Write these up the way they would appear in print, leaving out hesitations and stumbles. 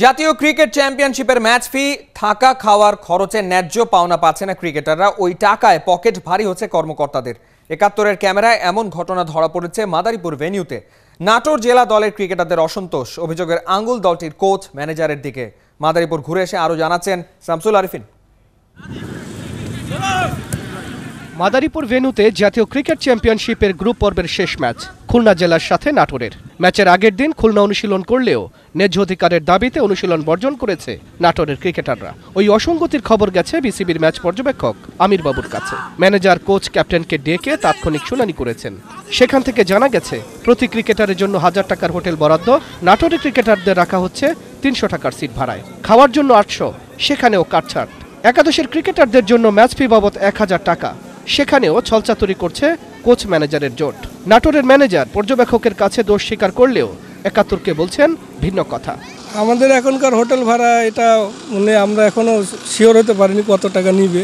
জাতীয় ক্রিকেট চ্যাম্পিয়নশিপের ম্যাচ ফি, থাকা খাওয়ার খরচে ন্যায্য পাওনা পাচ্ছে না ক্রিকেটাররা। ওই টাকায় পকেট ভারী হচ্ছে কর্মকর্তাদের। ৭১-এর ক্যামেরায় এমন ঘটনা ধরা পড়েছে মাদারীপুর ভেন্যুতে। নাটোর জেলা দলের ক্রিকেটারদের অসন্তোষ, অভিযোগের আঙুল দলটির কোচ ম্যানেজারের দিকে। মাদারীপুর ঘুরে এসে আরো জানাচ্ছেন শামসুল আরিফিন। মাদারীপুর ভেন্যুতে জাতীয় ক্রিকেট চ্যাম্পিয়নশিপের গ্রুপ পর্বের শেষ ম্যাচ খুলনা জেলার সাথে নাটোরের। ম্যাচের আগের দিন খুলনা অনুশীলন করলেও ন্যায্য অধিকারের দাবিতে অনুশীলন বর্জন করেছে নাটোরের ক্রিকেটাররা। ওই অসঙ্গতির খবর গেছে বিসিবির ম্যাচ পর্যবেক্ষক আমির বাবুর কাছে। ম্যানেজার, কোচ, ক্যাপ্টেনকে ডেকে তাৎক্ষণিক শুনানি করেছেন। সেখান থেকে জানা গেছে প্রতি ক্রিকেটারের জন্য ১০০০ টাকার হোটেল বরাদ্দ। নাটোরের ক্রিকেটারদের রাখা হচ্ছে ৩০০ টাকার সিট ভাড়ায়, খাওয়ার জন্য ৮০০, সেখানেও কাটছাট। একাদশের ক্রিকেটারদের জন্য ম্যাচ ফি বাবদ ১০০০ টাকা, সেখানেও ছলচাতুরি করছে কোচ ম্যানেজারের জোট। নাটোরের ম্যানেজার পর্যবেক্ষকের কাছে দোষ স্বীকার করলেও ৭১-কে বলছেন ভিন্ন কথা। আমাদের এখনকার হোটেল ভাড়া এটা আমরা এখনো শিওর হতে পারিনি কত টাকা নিবে,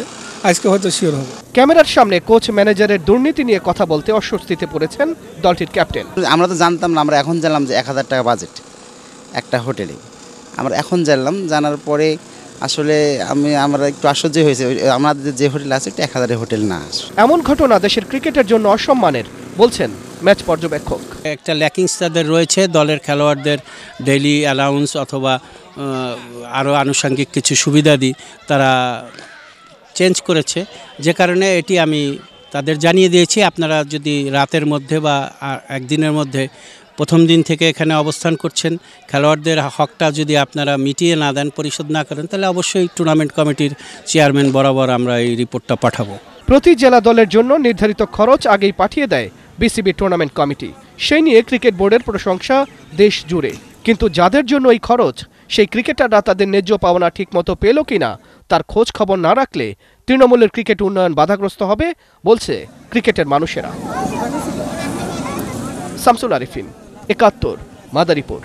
আজকে হয়তো শিওর হবে। ক্যামেরার সামনে কোচ ম্যানেজারের দুর্নীতি নিয়ে কথা বলতে অস্বস্তিতে পড়েছেন দলটির ক্যাপ্টেন। আমরা তো জানতাম না, আমরা এখন জানলাম যে ১০০০ টাকা বাজেট একটা হোটেলে। আমরা এখন জানলাম, জানার পরে আসলে আমরা একটু আশ্চর্য হয়েছে। আমাদের যে হোটেল আছে ১০০০ হোটেল না। এমন ঘটনা দেশের ক্রিকেটের জন্য অসম্মানের বলছেন ম্যাচ পর্যবেক্ষক। একটা ল্যাকিংস তাদের রয়েছে, দলের খেলোয়াড়দের ডেইলি অ্যালাউন্স অথবা আরও আনুষঙ্গিক কিছু সুবিধাদি তারা চেঞ্জ করেছে, যে কারণে এটি আমি তাদের জানিয়ে দিয়েছি। আপনারা যদি রাতের মধ্যে বা একদিনের মধ্যে প্রথম দিন থেকে এখানে অবস্থান করছেন, খেলোয়াড়দের হকটা যদি আপনারা মিটিয়ে না দেন, পরিশোধ না করেন, তাহলে অবশ্যই টুর্নামেন্ট কমিটির চেয়ারম্যান বরাবর আমরা এই রিপোর্টটা পাঠাবো। প্রতি জেলা দলের জন্য নির্ধারিত খরচ আগেই পাঠিয়ে দেয় বিসিবি টুর্নামেন্ট কমিটি। সেই নিয়ে ক্রিকেট বোর্ডের প্রশংসা দেশ জুড়ে। কিন্তু যাদের জন্য এই খরচ, সেই ক্রিকেটাররা তাদের ন্যায্য পাওনা ঠিকমতো পেল কিনা তার খোঁজ খবর না রাখলে তৃণমূলের ক্রিকেট উন্নয়ন বাধাগ্রস্ত হবে বলছে ক্রিকেটের মানুষেরা। শামসুল আরিফিন, ৭১, মাদারীপুর।